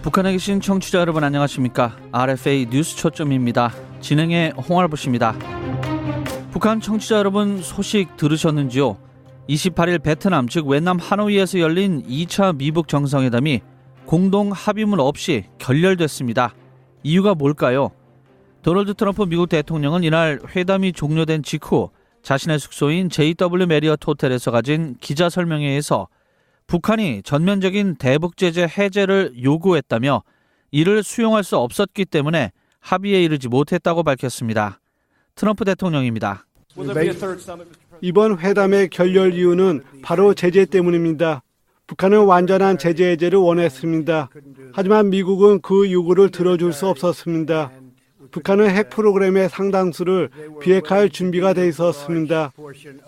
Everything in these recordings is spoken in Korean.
북한에 계신 청취자 여러분 안녕하십니까? RFA 뉴스 초점입니다. 진행의 홍알부입니다. 북한 청취자 여러분 소식 들으셨는지요? 28일 베트남 즉 웬남 하노이에서 열린 2차 미북 정상회담이 공동 합의문 없이 결렬됐습니다. 이유가 뭘까요? 도널드 트럼프 미국 대통령은 이날 회담이 종료된 직후 자신의 숙소인 JW 메리어트 호텔에서 가진 기자 설명회에서 북한이 전면적인 대북 제재 해제를 요구했다며 이를 수용할 수 없었기 때문에 합의에 이르지 못했다고 밝혔습니다. 트럼프 대통령입니다. 이번 회담의 결렬 이유는 바로 제재 때문입니다. 북한은 완전한 제재 해제를 원했습니다. 하지만 미국은 그 요구를 들어줄 수 없었습니다. 북한은 핵 프로그램의 상당수를 비핵화할 준비가 돼 있었습니다.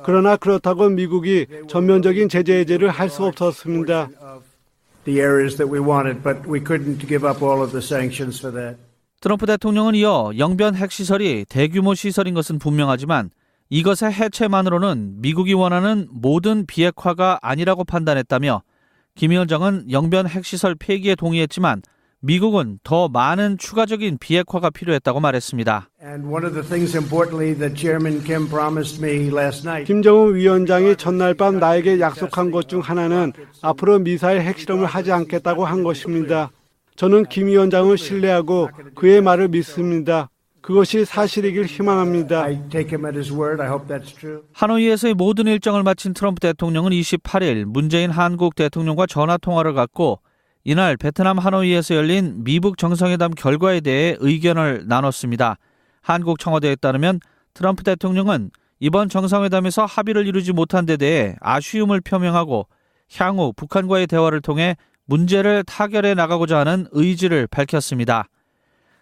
그러나 그렇다고 미국이 전면적인 제재 해제를 할 수 없었습니다. 트럼프 대통령은 이어 영변 핵시설이 대규모 시설인 것은 분명하지만 이것의 해체만으로는 미국이 원하는 모든 비핵화가 아니라고 판단했다며 김 위원장은 영변 핵시설 폐기에 동의했지만 미국은 더 많은 추가적인 비핵화가 필요했다고 말했습니다. 김정은 위원장이 전날 밤 나에게 약속한 것 중 하나는 앞으로 미사일 핵실험을 하지 않겠다고 한 것입니다. 저는 김 위원장을 신뢰하고 그의 말을 믿습니다. 그것이 사실이길 희망합니다. 하노이에서의 모든 일정을 마친 트럼프 대통령은 28일 문재인 한국 대통령과 전화통화를 갖고 이날 베트남 하노이에서 열린 미북 정상회담 결과에 대해 의견을 나눴습니다. 한국 청와대에 따르면 트럼프 대통령은 이번 정상회담에서 합의를 이루지 못한 데 대해 아쉬움을 표명하고 향후 북한과의 대화를 통해 문제를 타결해 나가고자 하는 의지를 밝혔습니다.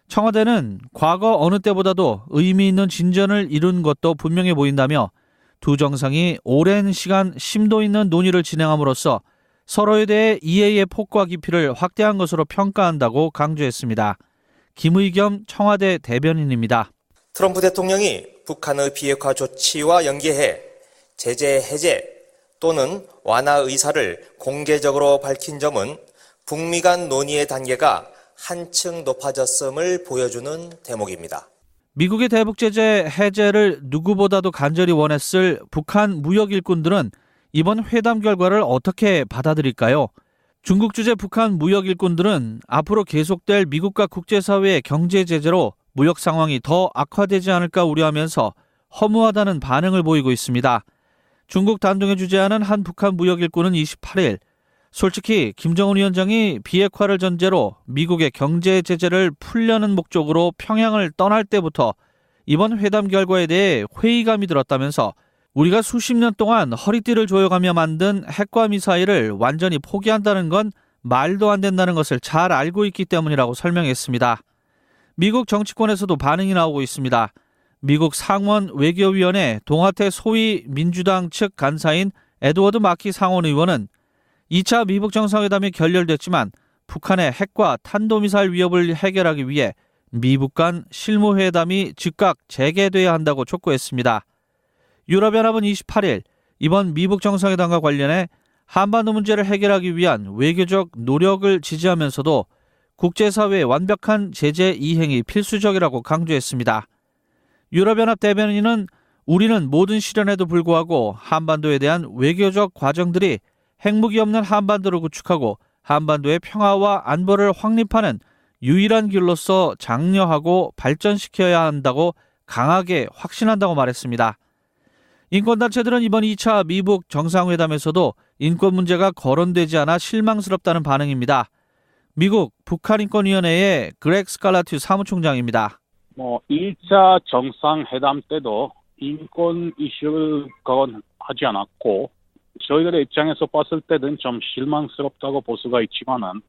청와대는 과거 어느 때보다도 의미 있는 진전을 이룬 것도 분명해 보인다며 두 정상이 오랜 시간 심도 있는 논의를 진행함으로써 서로에 대해 이해의 폭과 깊이를 확대한 것으로 평가한다고 강조했습니다. 김의겸 청와대 대변인입니다. 트럼프 대통령이 북한의 비핵화 조치와 연계해 제재 해제 또는 완화 의사를 공개적으로 밝힌 점은 북미 간 논의의 단계가 한층 높아졌음을 보여주는 대목입니다. 미국의 대북 제재 해제를 누구보다도 간절히 원했을 북한 무역 일꾼들은 이번 회담 결과를 어떻게 받아들일까요? 중국 주재 북한 무역 일꾼들은 앞으로 계속될 미국과 국제사회의 경제 제재로 무역 상황이 더 악화되지 않을까 우려하면서 허무하다는 반응을 보이고 있습니다. 중국 단둥에 주재하는 한 북한 무역 일꾼은 28일 솔직히 김정은 위원장이 비핵화를 전제로 미국의 경제 제재를 풀려는 목적으로 평양을 떠날 때부터 이번 회담 결과에 대해 회의감이 들었다면서 우리가 수십 년 동안 허리띠를 조여가며 만든 핵과 미사일을 완전히 포기한다는 건 말도 안 된다는 것을 잘 알고 있기 때문이라고 설명했습니다. 미국 정치권에서도 반응이 나오고 있습니다. 미국 상원 외교위원회 동아태 소위 민주당 측 간사인 에드워드 마키 상원 의원은 2차 미북 정상회담이 결렬됐지만 북한의 핵과 탄도미사일 위협을 해결하기 위해 미북 간 실무회담이 즉각 재개돼야 한다고 촉구했습니다. 유럽연합은 28일 이번 미북 정상회담과 관련해 한반도 문제를 해결하기 위한 외교적 노력을 지지하면서도 국제사회의 완벽한 제재 이행이 필수적이라고 강조했습니다. 유럽연합 대변인은 우리는 모든 시련에도 불구하고 한반도에 대한 외교적 과정들이 핵무기 없는 한반도를 구축하고 한반도의 평화와 안보를 확립하는 유일한 길로서 장려하고 발전시켜야 한다고 강하게 확신한다고 말했습니다. 인권단체들은 이번 2차 미북 정상회담에서도 인권 문제가 거론되지 않아 실망스럽다는 반응입니다. 미국 북한인권위원회의 그렉 스칼라튜 사무총장입니다. 1차 정상회담 때도 인권 이슈를 거론하지 않았고 저희들의 입장에서 봤을 때는 좀 실망스럽다고 볼 수가 있지만은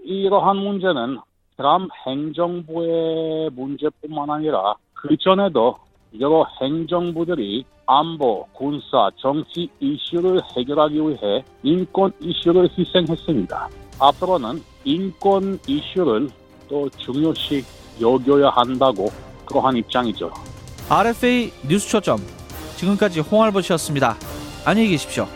이러한 문제는 트럼프 행정부의 문제뿐만 아니라 그 전에도 여러 행정부들이 안보, 군사, 정치 이슈를 해결하기 위해 인권 이슈를 희생했습니다. 앞으로는 인권 이슈를 또 중요시 여겨야 한다고 그러한 입장이죠. RFA 뉴스 초점 지금까지 홍알보시였습니다. 안녕히 계십시오.